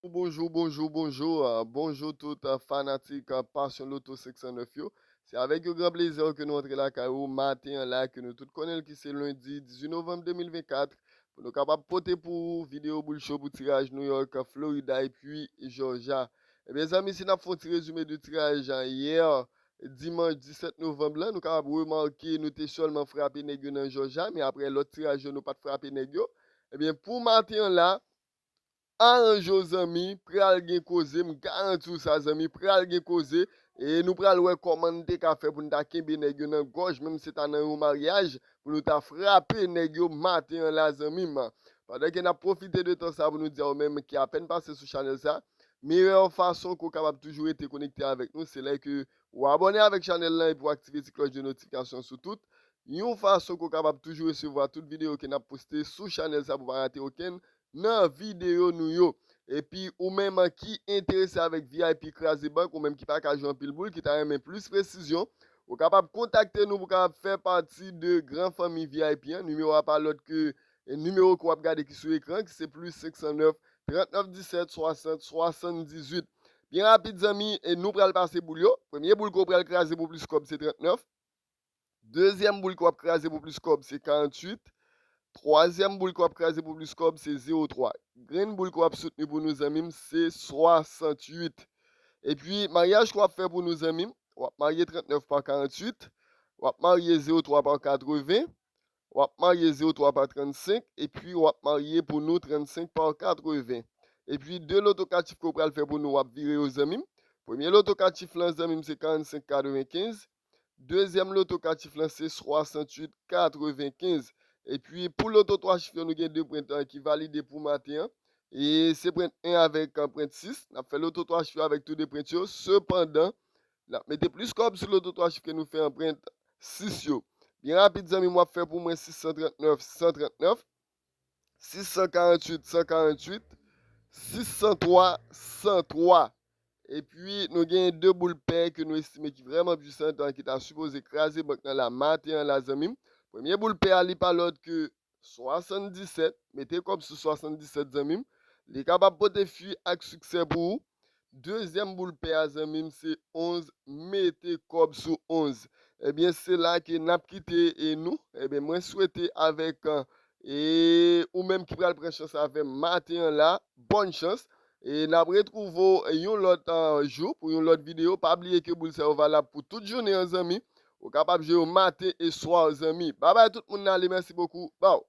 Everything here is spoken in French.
Bonjour tout fanatique passion Loto 609 yo. C'est avec un grand plaisir que nous entrons là au matin là que nous tous connaissons qui c'est lundi 18 novembre 2024 pour nous capables porter pour vidéo bull show pour tirage New York, Florida et puis Georgia. Eh bien amis, si nous avons un résumé de tirage hier dimanche 17 novembre là, nous capables remarquer nous t'es seulement frappé nèg dans Georgia mais après l'autre tirage nous pas frappé nèg yo. Eh bien pour matin là arrange aux amis, pral gen cause, m garanti ça amis, pral gen cause et nous pral ouais comment te ka fait pour nous ta kembe nèg yo nan gorge même si t'as nan un mariage pour nous ta frapper nèg yo matin la zami ma. Pendant que n'a profité de temps ça pour nous dire au même qui a peine passé sur channel ça, meilleure façon qu'on capable toujours être connecté avec nous, c'est là que ou abonner avec channel là et pour activer la cloche de notification sur tout. Une façon qu'on capable toujours recevoir toute vidéo que n'a posté sur channel ça pour pas rater aucune nan vidéo nou yo. Et puis, ou même qui intéressé avec VIP Krasé Bank, ou même qui pas qu'à jouer en pile boule, qui t'a aimé plus précision, ou capable de contacter nous pour faire partie de Grand Famille VIP. Numéro à pas l'autre que numéro qu'on va regarder qui sur l'écran, qui c'est plus 509 39 17 60 78. Bien rapide, amis, et nous prenons passer boule. Premier boule qu'on pral craser pour plus cob, c'est 39. Deuxième boule qu'on va craser pour plus cob, c'est 48. Troisième boule qu'on a crasé pour plus cob, c'est 0,3. Green boule qu'on a soutenu pour nos amis, c'est 68. Et puis, mariage qu'on a fait pour nos amis, on a marié 39 par 48, on a marié 0,3 par 80, on a marié 0,3 par 35, et puis on a marié pour nous 35 par 80. Et puis, deux lotocatifs qu'on a fait pour nous, on a viré aux amis. Premier lotocatif, les amis, c'est 45,95. Deuxième lotocatif, c'est 68,95. Et puis, pour l'auto 3 chiffres, nous avons deux printers qui valident pour matin. Et c'est print 1 avec un print 6. On a fait l'auto 3 chiffres avec tous les prints. Cependant, mettez plus comme sur l'auto 3 chiffres que nous fait un print 6. Bien rapide, amis, moi, fait pour moi 639, 139, 648, 148, 603, 103. Et puis, nous avons deux boules paires que nous estimons qui sont vraiment puissantes, qui sont supposé écraser dans la matin, la zamim. Premier boule paire, n'est pas l'autre que 77. Mettez comme sur 77 zamim. Il est capable de porter fuir avec succès pour vous. Deuxième boule paire, zamim, c'est 11. Mettez comme sur 11. Eh bien, c'est là que nous avons quitté et nous. Eh bien, moi, souhaiter avec et ou même qui prend chance avec matin là, bonne chance. Et nous retrouvons un autre jour pour une autre vidéo. Pas oublier que vous êtes valable pour toute journée, les amis. Vous êtes capable de jouer au matin et soir, les amis. Bye bye tout le monde. Merci beaucoup. Bye.